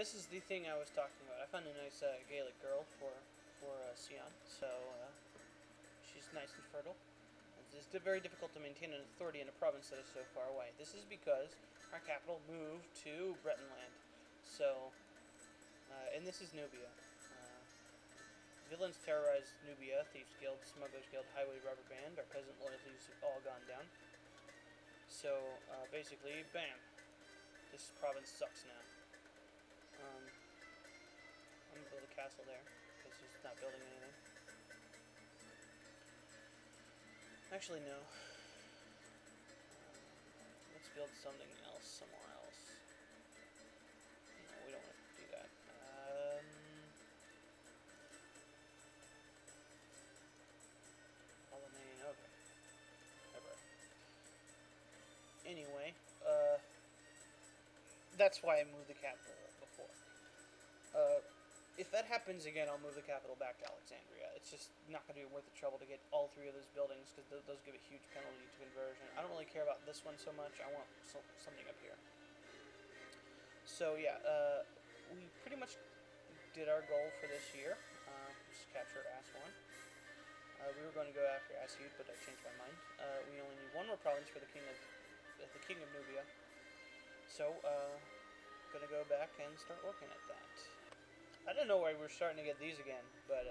this is the thing I was talking about. I found a nice Gaelic girl for Sion, so she's nice and fertile. It's very difficult to maintain an authority in a province that is so far away. This is because our capital moved to Bretonland. So, and this is Nubia. Villains terrorized Nubia, Thieves Guild, Smugglers Guild, Highway Robber Band. Our peasant loyalties have all gone down. So, basically, bam. This province sucks now. I'm going to build a castle there, because he's not building anything. Actually, no. Let's build something else somewhere else. No, we don't want to do that. Alamain, okay. Never. Anyway, that's why I moved the capital before. If that happens again, I'll move the capital back to Alexandria. It's just not going to be worth the trouble to get all three of those buildings, because those give a huge penalty to conversion. I don't really care about this one so much. I want something up here. So yeah, we pretty much did our goal for this year. Just capture Aswan. We were going to go after Asyut, but I changed my mind. We only need one more province for the king of Nubia. So, gonna go back and start working at that. I don't know why we're starting to get these again, but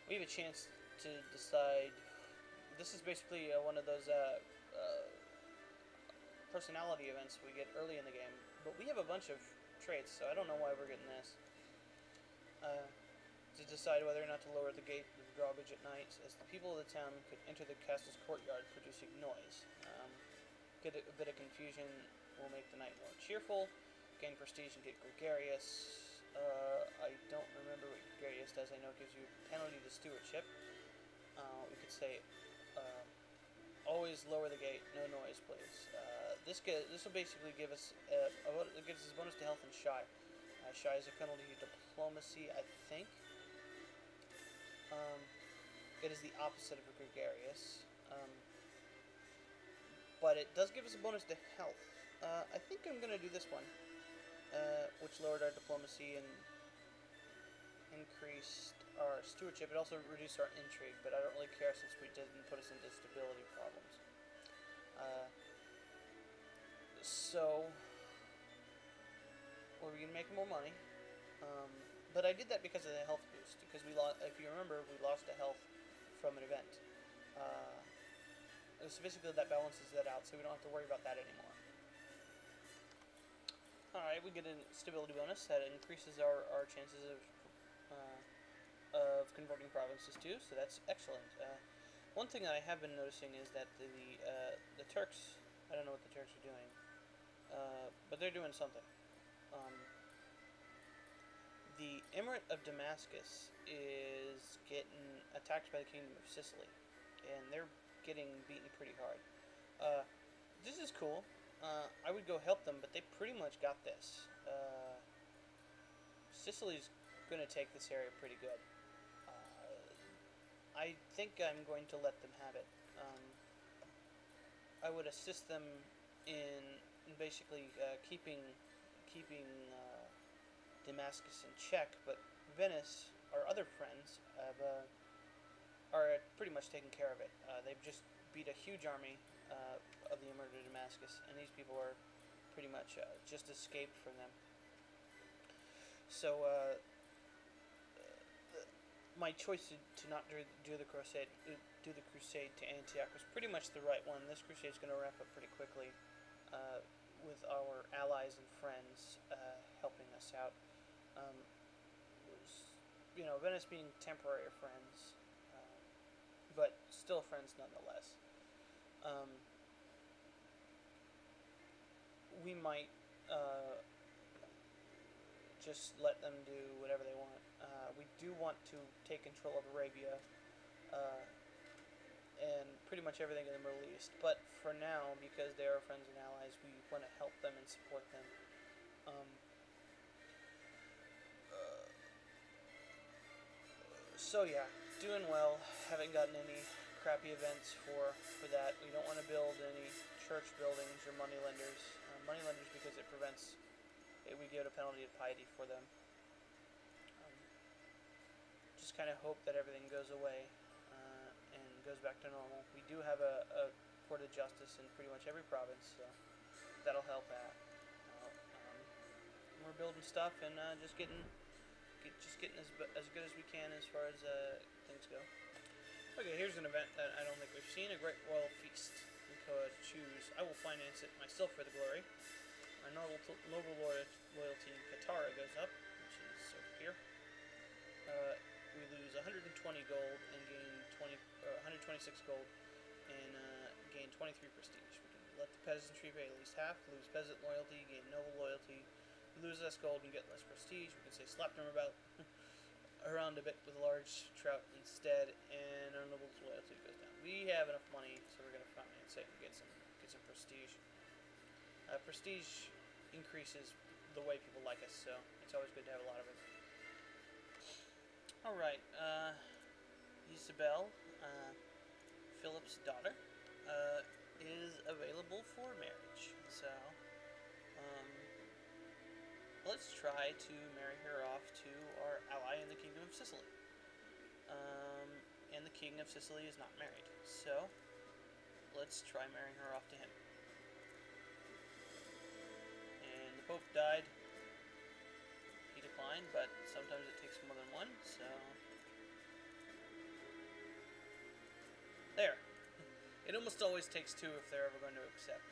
we have a chance to decide. This is basically one of those personality events we get early in the game, but we have a bunch of traits, so I don't know why we're getting this. To decide whether or not to lower the gate of the drawbridge at night, as the people of the town could enter the castle's courtyard producing noise. Get a bit of confusion will make the night more cheerful. Gain prestige and get gregarious. I don't remember what gregarious does. I know it gives you penalty to stewardship. We could say always lower the gate, no noise, please. This will basically give us it gives us a bonus to health and shy. Shy is a penalty to diplomacy, I think. It is the opposite of a gregarious, but it does give us a bonus to health. I think I'm going to do this one, which lowered our diplomacy and increased our stewardship. It also reduced our intrigue, but I don't really care since we didn't put us into stability problems. So, we're going to make more money. But I did that because of the health boost. Because we lost, if you remember, we lost a health from an event. So basically, that balances that out, so we don't have to worry about that anymore. Alright, we get a stability bonus that increases our chances of converting provinces too, so that's excellent. One thing that I have been noticing is that the Turks, I don't know what the Turks are doing, but they're doing something. The Emirate of Damascus is getting attacked by the Kingdom of Sicily, and they're getting beaten pretty hard. This is cool. I would go help them, but they pretty much got this. Sicily's going to take this area pretty good. I think I'm going to let them have it. I would assist them in basically keeping Damascus in check, but Venice, our other friends, are pretty much taking care of it. They've just beat a huge army of the Emirate of Damascus, and these people are pretty much just escaped from them. So my choice to not do the crusade to Antioch was pretty much the right one. This crusade is going to wrap up pretty quickly, with our allies and friends helping us out. You know, Venice being temporary friends, but still friends nonetheless. We might just let them do whatever they want. We do want to take control of Arabia and pretty much everything in the Middle East, but for now, because they are friends and allies, we want to help them and support them. So yeah, doing well. Haven't gotten any crappy events for that. We don't want to build any church buildings or moneylenders. Moneylenders because it prevents we give it a penalty of piety for them. Just kind of hope that everything goes away and goes back to normal. We do have a court of justice in pretty much every province, so that'll help out. We're building stuff and just getting as good as we can as far as things go. Okay, here's an event that I don't think we've seen: a great royal feast. We could choose. I will finance it myself for the glory. Our noble loyalty in Katara goes up, which is over here. We lose 120 gold and gain 126 gold and gain 23 prestige. We can let the peasantry pay at least half, lose peasant loyalty, gain noble loyalty, lose less gold and get less prestige. We can say slap them around a bit with a large trout instead, and our noble's loyalty goes down. We have enough money, so we're going to finance it and get some prestige. Prestige increases the way people like us, so it's always good to have a lot of it. Alright, Isabel, Philip's daughter, is available for marriage, so let's try to marry her off to our ally in the Kingdom of Sicily. And the King of Sicily is not married, so let's try marrying her off to him. And the Pope died. He declined, but sometimes it takes more than one, so there. It almost always takes two if they're ever going to accept.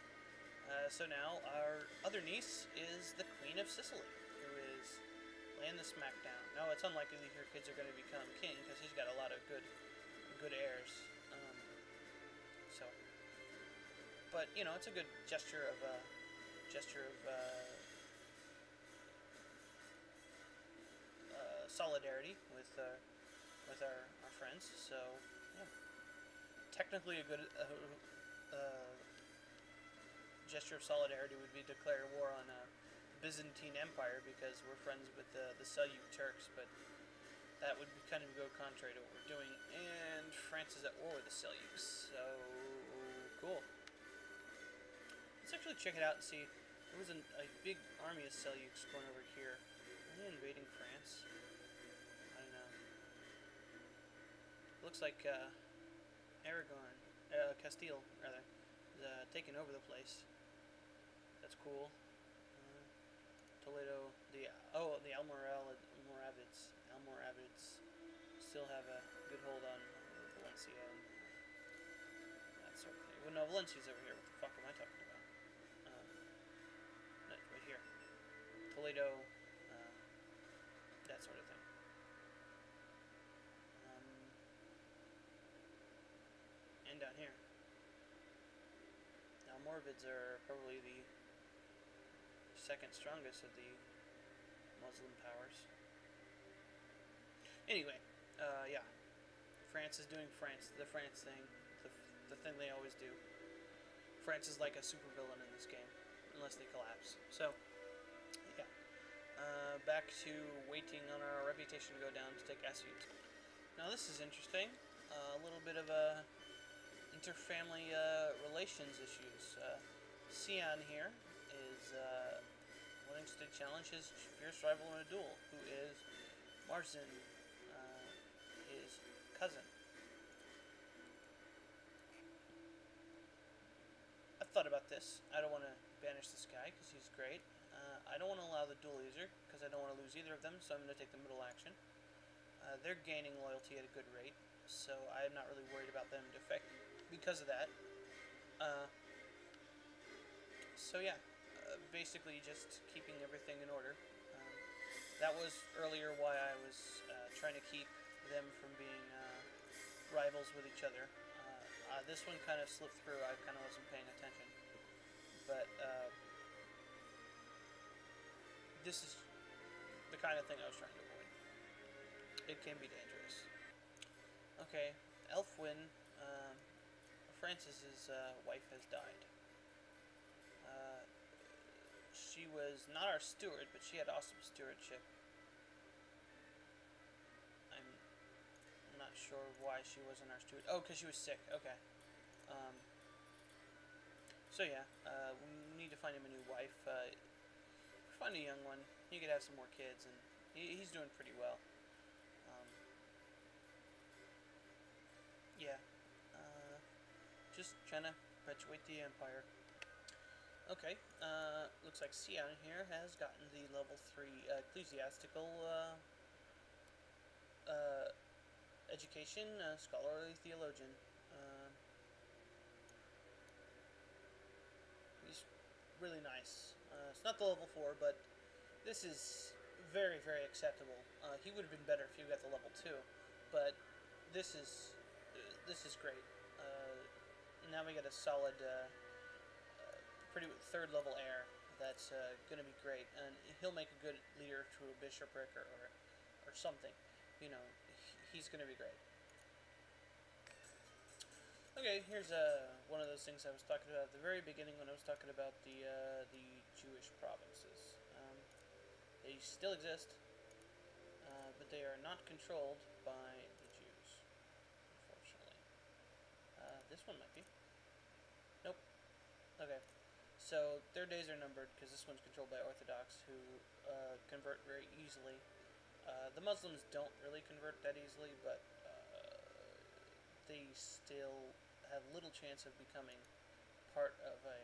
So now our other niece is the Queen of Sicily, who is laying the smack down. Now it's unlikely that her kids are going to become king because he's got a lot of good heirs. But you know, it's a good gesture of solidarity with our friends. So yeah, technically a good gesture of solidarity would be declare war on the Byzantine Empire because we're friends with the Seljuk Turks, but that would kind of go contrary to what we're doing. And France is at war with the Seljuks, so cool. Let's actually check it out and see. There was a big army of Seljuks going over here. Are they invading France? I don't know. Looks like Castile rather, is taking over the place. That's cool. Toledo, the Almoravids still have a good hold on Valencia and that sort of thing. Well, no, Valencia's over here. What the fuck am I talking about? No, right here. Toledo, that sort of thing. And down here. Now, Almoravids are probably the second strongest of the Muslim powers. Anyway, yeah. France is doing the France thing, the thing they always do. France is like a supervillain in this game, unless they collapse. So, yeah. Back to waiting on our reputation to go down to take Assyut. Now this is interesting. A little bit of interfamily relations issues. Sion here is wanting to challenge his fierce rival in a duel, who is Marzin, his cousin. I've thought about this. I don't want to banish this guy because he's great. I don't want to allow the duel user because I don't want to lose either of them, so I'm going to take the middle action. They're gaining loyalty at a good rate, so I'm not really worried about them defect because of that. So yeah, basically just keeping everything in order. That was earlier why I was trying to keep them from being rivals with each other. This one kind of slipped through. I kind of wasn't paying attention. But this is the kind of thing I was trying to avoid. It can be dangerous. Okay, Elfwin, Francis's wife has died. She was not our steward, but she had awesome stewardship. I'm not sure why she wasn't our steward. Oh, because she was sick. Okay. So yeah, we need to find him a new wife. find a young one. He could have some more kids, and he's doing pretty well. Yeah. Just trying to perpetuate the empire. Okay, looks like Sion here has gotten the level 3 ecclesiastical education, scholarly theologian. He's really nice. It's not the level 4, but this is very, very acceptable. He would have been better if he got the level 2, but this is great. Now we get a solid, pretty third level heir. That's going to be great, and he'll make a good leader to a bishopric or something. You know, he's going to be great. Okay, here's one of those things I was talking about at the very beginning when I was talking about the Jewish provinces. They still exist, but they are not controlled by the Jews, unfortunately. This one might be. Nope. Okay. So their days are numbered because this one's controlled by Orthodox, who convert very easily. The Muslims don't really convert that easily, but they still have little chance of becoming part of a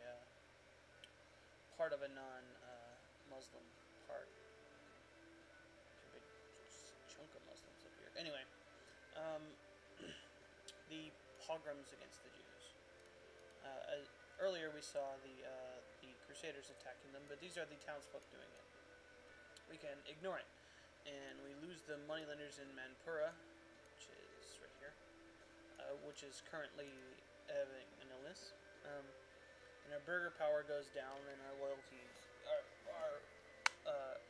non-Muslim part. There's a big chunk of Muslims up here. Anyway, the pogroms against the Jews. Earlier we saw the Crusaders attacking them, but these are the townsfolk doing it. We can ignore it, and we lose the moneylenders in Manpura, which is right here, which is currently having an illness, and our burgher power goes down, and our loyalties, our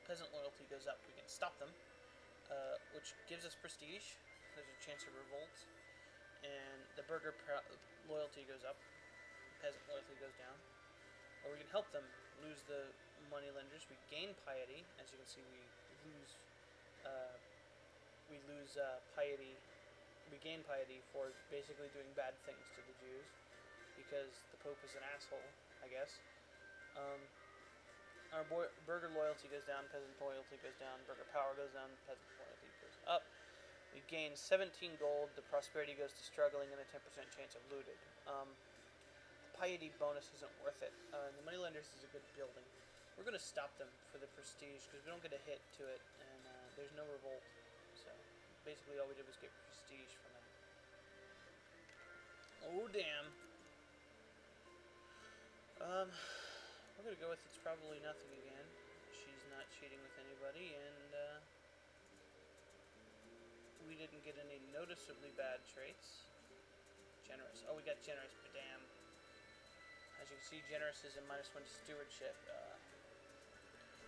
peasant loyalty goes up. We can stop them, which gives us prestige. There's a chance of revolt, and the burgher loyalty goes up. Peasant loyalty goes down. Or we can help them lose the moneylenders. We gain piety. As you can see, we lose piety. We gain piety for basically doing bad things to the Jews, because the Pope is an asshole, I guess. Our burgher loyalty goes down, peasant loyalty goes down, burgher power goes down, peasant loyalty goes up. We gain 17 gold, the prosperity goes to struggling, and a 10% chance of looted. Piety bonus isn't worth it. The moneylenders is a good building. We're going to stop them for the prestige because we don't get a hit to it, and there's no revolt. So basically all we did was get prestige from them. Oh damn. We're going to go with it's probably nothing again. She's not cheating with anybody, and we didn't get any noticeably bad traits. Generous. Oh, we got generous, but damn. As you can see, generous is a -1 to stewardship.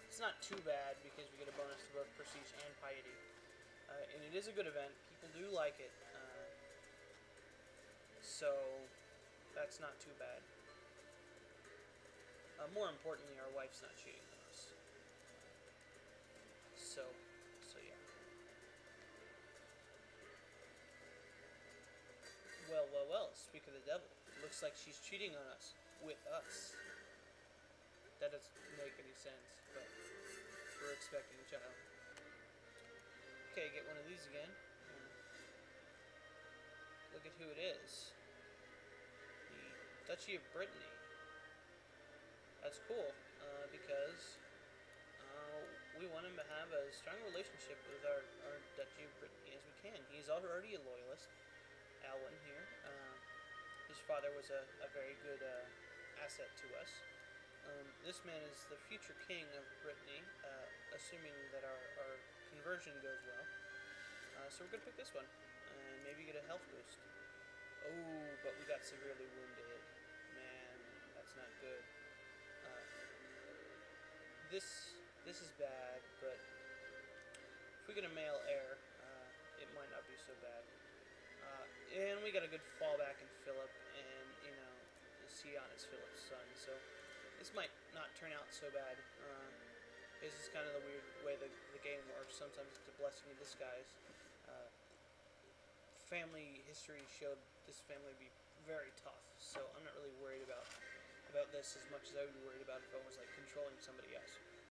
It's not too bad because we get a bonus to both prestige and piety. And it is a good event. People do like it. So that's not too bad. More importantly, our wife's not cheating on us. So yeah. Well, speak of the devil. Looks like she's cheating on us. With us. That doesn't make any sense, but we're expecting a child. Okay, get one of these again. Look at who it is. The Duchy of Brittany. That's cool, because we want him to have a strong relationship with our Duchy of Brittany as we can. He's already a loyalist. Alwyn here. His father was a very good asset to us. This man is the future king of Brittany, assuming that our conversion goes well. So we're going to pick this one, and maybe get a health boost. Oh, but we got severely wounded. Man, that's not good. This is bad, but if we get a male heir, it might not be so bad. And we got a good fallback in Philip, and, you know, Sion is Philip's son, so this might not turn out so bad. This is kind of the weird way the game works. Sometimes it's a blessing in disguise. Family history showed this family to be very tough, so I'm not really worried about this as much as I would be worried about if I was, like, controlling somebody else.